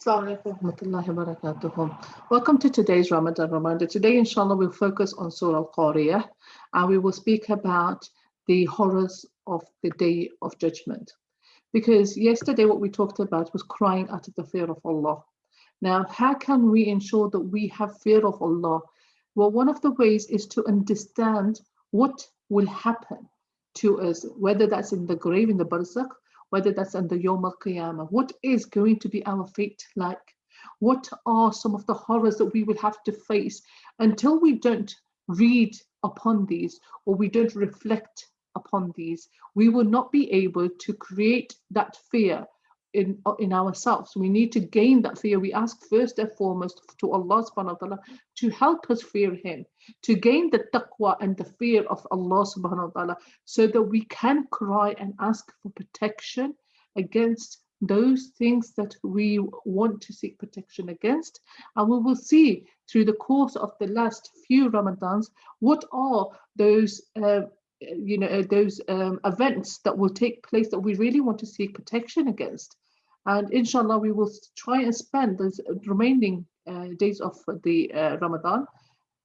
Assalamu alaikum wa rahmatullahi wa barakatuh. Welcome to today's Ramadan Reminder. Today, inshallah, we'll focus on Surah Qariah and we will speak about the horrors of the Day of Judgment. Because yesterday, what we talked about was crying out of the fear of Allah. Now, how can we ensure that we have fear of Allah? Well, one of the ways is to understand what will happen to us, whether that's in the grave, in the barzakh, whether that's in the Yawm al-Qiyamah. What is going to be our fate like? What are some of the horrors that we will have to face? Until we don't read upon these or we don't reflect upon these, we will not be able to create that fear in ourselves. We need to gain that fear. We ask first and foremost to Allah subhanahu wa ta'ala to help us fear Him, to gain the taqwa and the fear of Allah subhanahu wa ta'ala, so that we can cry and ask for protection against those things that we want to seek protection against. And we will see through the course of the last few Ramadans what are those events that will take place that we really want to seek protection against. And inshallah, we will try and spend those remaining days of the Ramadan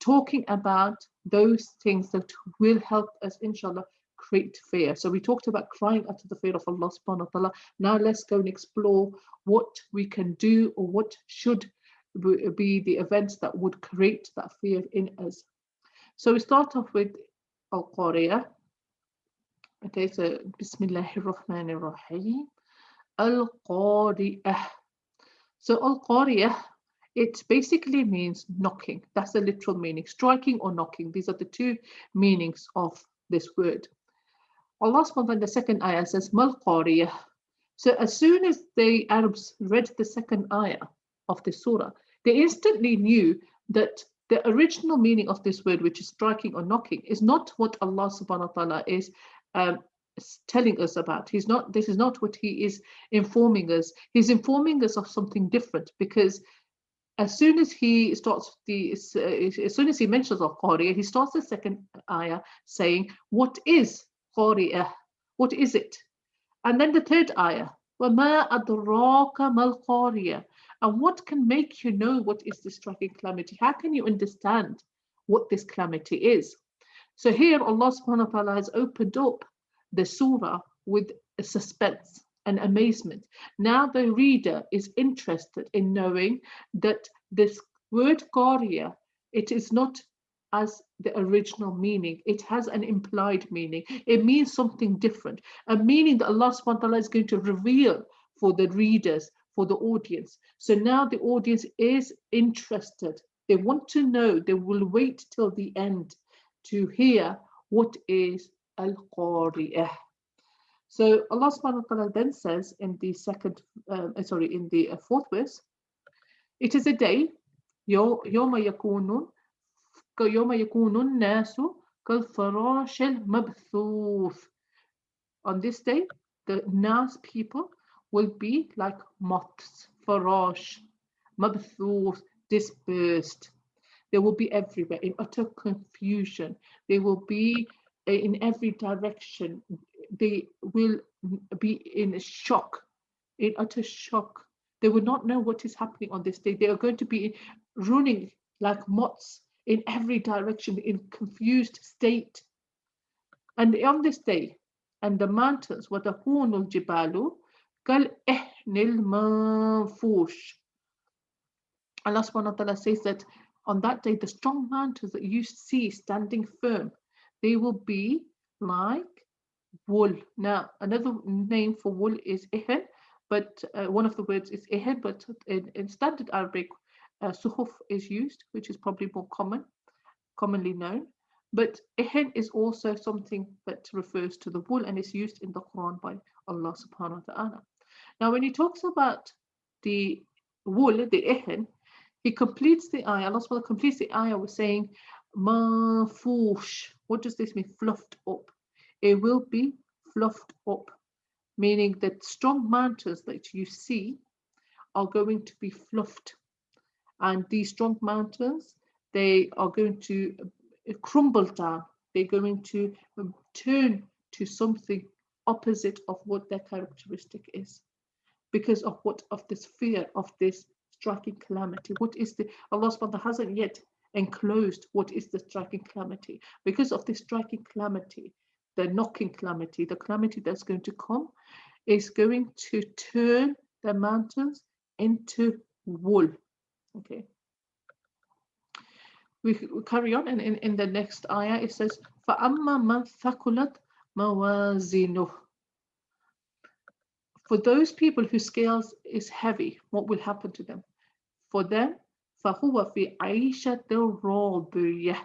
talking about those things that will help us, inshallah, create fear. So we talked about crying out to the fear of Allah subhanahu wa ta'ala. Now let's go and explore what we can do or what should be the events that would create that fear in us. So we start off with Al-Qariah. Okay, so Bismillahir Rahmanir Rahim. Al-Qariah. So Al-Qariah, it basically means knocking. That's the literal meaning, striking or knocking. These are the two meanings of this word. Allah subhanahu wa ta'ala in the second ayah says, Mal Qariah. So as soon as the Arabs read the second ayah of the surah, they instantly knew that the original meaning of this word, which is striking or knocking, is not what Allah subhanahu wa ta'ala is telling us about. This is not what He is informing us. He's informing us of something different, because as soon as he mentions Al-Qariah, he starts the second ayah saying, what is Qariah? What is it? And then the third ayah, وَمَا أَدْرَاكَ مَا الْقَارِيَةُ. And what can make you know what is this striking calamity? How can you understand what this calamity is? So here Allah subhanahu wa ta'ala has opened up the surah with a suspense and amazement. Now the reader is interested in knowing that this word Qariah, it is not as the original meaning. It has an implied meaning. It means something different, a meaning that Allah subhanahu wa ta'ala is going to reveal for the readers, for the audience. So now the audience is interested. They want to know. They will wait till the end to hear what is Al-Qariah. So Allah subhanahu wa ta'ala then says in the fourth verse, it is a day, يوم يكون الناس كالفراش المبثوث. On this day, the Nas people will be like moths, farash, mabthuth, dispersed. They will be everywhere in utter confusion. They will be in every direction. They will be in shock, in utter shock. They will not know what is happening on this day. They are going to be running like moths in every direction, in confused state. And on this day, and the mountains, وَتَكُونُ الْجِبَالُ كَالْإِحْنِ الْمَنْفُوشِ. Allah subhanahu wa ta'ala says that on that day, the strong mountains that you see standing firm, they will be like wool. Now, another name for wool is ihan, but one of the words is ihan, but in standard Arabic, suhuf is used, which is probably more commonly known. But ihan is also something that refers to the wool and is used in the Quran by Allah subhanahu wa ta'ala. Now, when he talks about the wool, the ihan, he completes the ayah, Allah subhanahu wa ta'ala completes the ayah with saying, Manfush. What does this mean? Fluffed up. It will be fluffed up, meaning that strong mountains that you see are going to be fluffed. And these strong mountains, they are going to crumble down. They're going to turn to something opposite of what their characteristic is. because of what? Of this fear of this striking calamity. What is the, Allah subhanahu wa ta'ala hasn't yet enclosed what is the striking calamity. Because of this striking calamity, the knocking calamity, the calamity that's going to come, is going to turn the mountains into wool. Okay. We carry on, and in the next ayah it says, فَأَمَّا مَنْ ثَقُلَتْ مَوَازِينُهُ. For those people whose scales is heavy, what will happen to them? For them, فَهُوَ فِي عَيْشَةٍ رَاضِيَةٍ.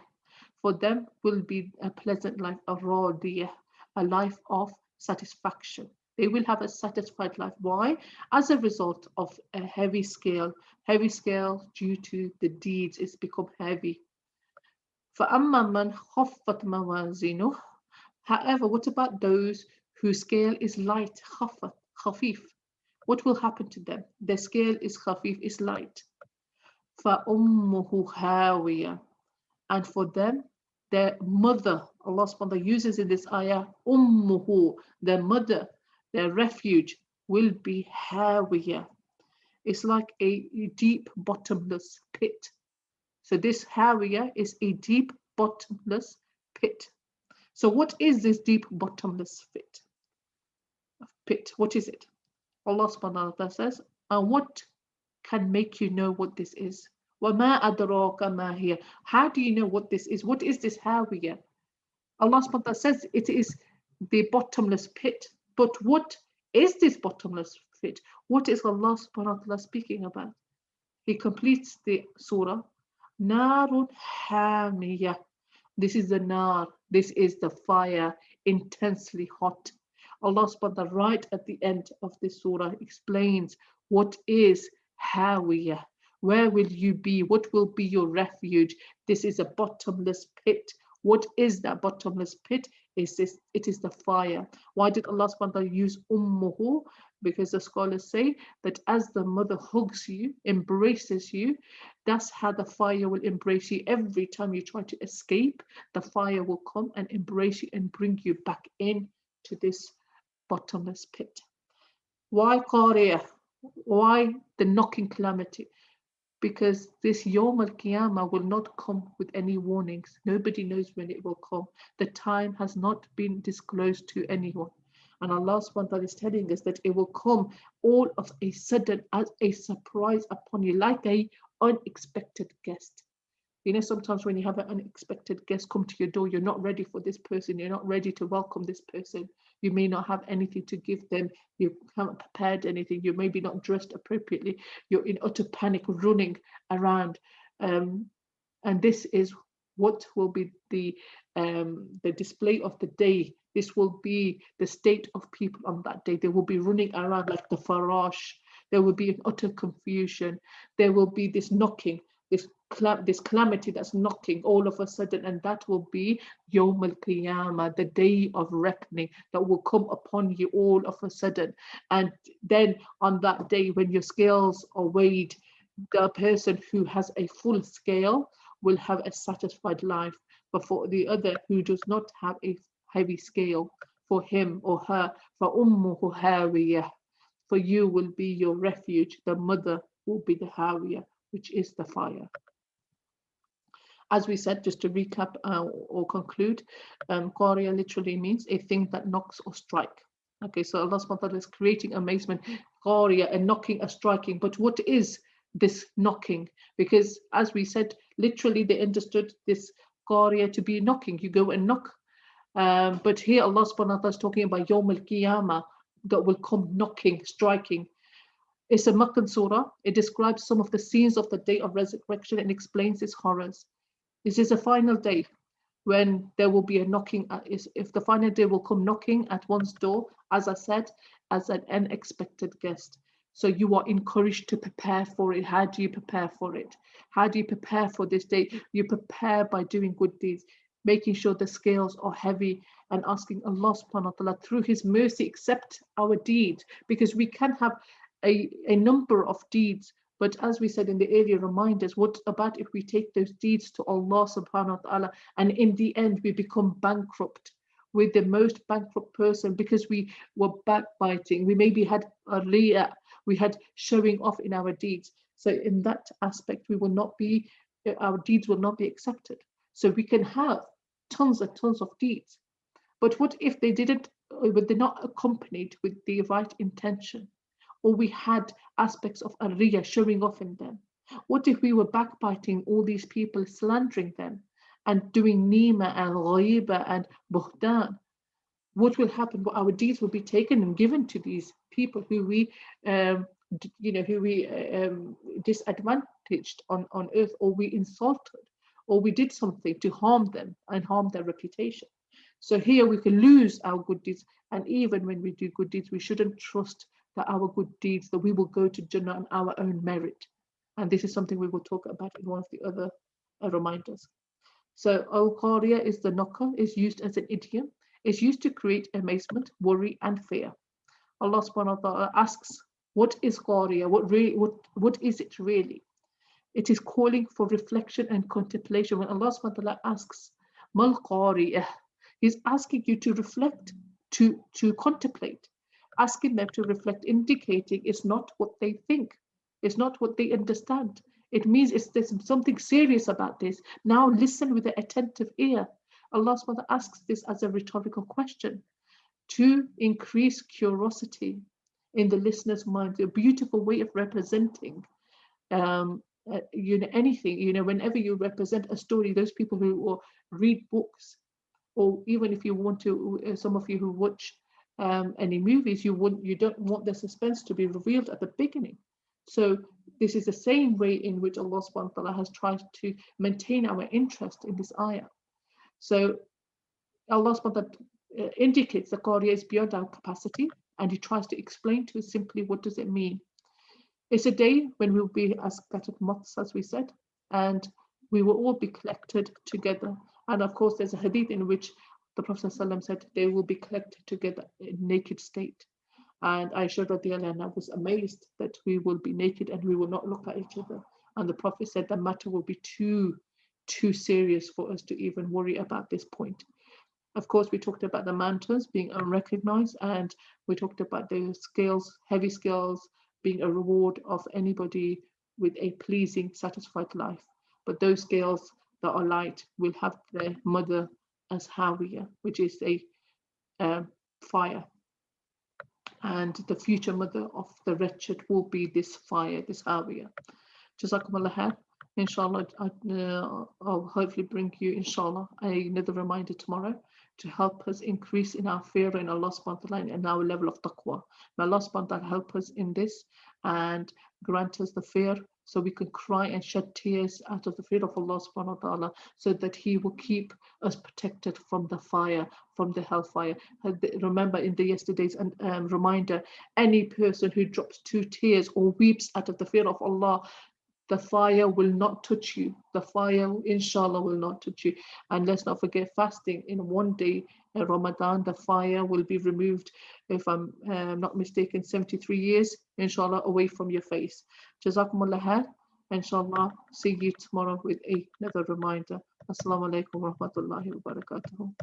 For them will be a pleasant life, a radiyah, a life of satisfaction. They will have a satisfied life. Why? As a result of a heavy scale. Heavy scale due to the deeds, it's become heavy. فَأَمَّا مَنْ خَفَّتْ مَوَازِينُهُ. However, what about those whose scale is light, khafif? What will happen to them? Their scale is khafif, is light. فَأُمُّهُ هَاوِيَةٌ. And for them, their mother, Allah subhanahu wa ta'ala uses in this ayah, ummuhu, their mother, their refuge will be hawiyah. It's like a deep bottomless pit. So this hawiyah is a deep bottomless pit. So what is this deep bottomless pit? What is it? Allah subhanahu wa ta'ala says, and what can make you know what this is? وَمَا أَدْرَاكَ مَا هِيَ. How do you know what this is? What is this hawiyah? Allah subhanahu wa ta'ala says it is the bottomless pit. But what is this bottomless pit? What is Allah subhanahu wa ta'ala speaking about? He completes the surah. Narun hamiyah. This is the nar. This is the fire, intensely hot. Allah subhanahu wa ta'ala right at the end of this surah explains what is hawiyah. Where will you be? What will be your refuge? This is a bottomless pit. What is that bottomless pit? It is the fire. Why did Allah subhanahu wa ta'ala use ummuhu? Because the scholars say that as the mother hugs you, embraces you, that's how the fire will embrace you. Every time you try to escape, the fire will come and embrace you and bring you back in to this bottomless pit. Why Qariah? Why the knocking calamity? Because this Yawm al-Qiyamah will not come with any warnings. Nobody knows when it will come. The time has not been disclosed to anyone. And Allah subhanahu wa ta'ala is telling us that it will come all of a sudden as a surprise upon you, like an unexpected guest. You know, sometimes when you have an unexpected guest come to your door, you're not ready for this person. You're not ready to welcome this person. You may not have anything to give them. You haven't prepared anything. You may be not dressed appropriately. You're in utter panic, running around. And this is what will be the display of the day. This will be the state of people on that day. They will be running around like the farash. There will be an utter confusion. There will be this knocking, this calamity that's knocking all of a sudden, and that will be Yawm al-Qiyamah, the day of reckoning that will come upon you all of a sudden. And then on that day, when your scales are weighed, the person who has a full scale will have a satisfied life. But for the other who does not have a heavy scale, for him or her, for ummuhu hawiyah, for you will be your refuge. The mother will be the hawiyah, which is the fire. As we said, just to recap or conclude, Qariah literally means a thing that knocks or strike. Okay, so Allah subhanahu wa ta'ala is creating amazement, Qariah, a knocking, a striking. But what is this knocking? Because as we said, literally they understood this Qariah to be knocking. You go and knock. But here Allah subhanahu wa ta'ala is talking about Yawm al-Qiyamah that will come knocking, striking. It's a Makkan surah. It describes some of the scenes of the day of resurrection and explains its horrors. This is a final day when there will be a knocking. If the final day will come knocking at one's door, as I said, as an unexpected guest. So you are encouraged to prepare for it. How do you prepare for it? How do you prepare for this day? You prepare by doing good deeds, making sure the scales are heavy, and asking Allah subhanahu wa ta'ala through His mercy accept our deeds, because we can have a number of deeds, but as we said in the earlier reminders, what about if we take those deeds to Allah subhanahu wa ta'ala and in the end we become bankrupt? We're the most bankrupt person because we were backbiting. We maybe had a riyah. We had showing off in our deeds. So in that aspect, our deeds will not be accepted. So we can have tons and tons of deeds, but what if they didn't, but they're not accompanied with the right intention, or we had aspects of ariya showing off in them? What if we were backbiting all these people, slandering them, and doing nima and ghaiba and buhtan? What will happen? Well, our deeds will be taken and given to these people who we, disadvantaged on earth, or we insulted, or we did something to harm them and harm their reputation. So here we can lose our good deeds, and even when we do good deeds, we shouldn't trust that our good deeds, that we will go to Jannah on our own merit. And this is something we will talk about in one of the other reminders. So al-Qariah is the knocker, is used as an idiom. It's used to create amazement, worry, and fear. Allah subhanahu wa ta'ala asks, what is Qariah? What is it really? It is calling for reflection and contemplation. When Allah subhanahu wa ta'ala asks, Mal Qariah, He's asking you to reflect, to contemplate, asking them to reflect, indicating it's not what they think, it's not what they understand. It means there's something serious about this. Now listen with an attentive ear. Allah subhanahu wa ta'ala asks this as a rhetorical question to increase curiosity in the listener's mind. A beautiful way of representing anything. Whenever you represent a story, those people who read books, or even if you want to, some of you who watch any movies, you don't want the suspense to be revealed at the beginning. So this is the same way in which Allah subhanahu wa ta'ala has tried to maintain our interest in this ayah. So Allah subhanahu wa ta'ala indicates that Qariah is beyond our capacity, and He tries to explain to us simply what does it mean. It's a day when we will be as scattered moths, as we said, and we will all be collected together. And of course, there's a hadith in which the Prophet ﷺ said they will be collected together in naked state. And Aisha radiallahu anha was amazed that we will be naked and we will not look at each other. And the Prophet said the matter will be too serious for us to even worry about this point. Of course, we talked about the mountains being unrecognized, and we talked about the scales, heavy scales, being a reward of anybody with a pleasing, satisfied life. But those scales that are light will have their mother as Hawiyah, which is a fire. And the future mother of the wretched will be this fire, this Hawiyah. Jazakumullah khair. Inshallah, I'll hopefully bring you, inshallah, another reminder tomorrow to help us increase in our fear in Allah subhanahu wa ta'ala and our level of taqwa. May Allah subhanahu wa ta'ala help us in this and grant us the fear so we can cry and shed tears out of the fear of Allah subhanahu wa ta'ala, so that He will keep us protected from the fire, from the hellfire. Remember in the yesterday's reminder, any person who drops 2 tears or weeps out of the fear of Allah, the fire will not touch you. The fire, inshallah, will not touch you. And let's not forget, fasting in one day in Ramadan, the fire will be removed, if I'm not mistaken, 73 years, inshallah, away from your face. Jazakumullah khair. Inshallah, see you tomorrow with another reminder. Assalamu alaikum wa rahmatullahi wa barakatuh.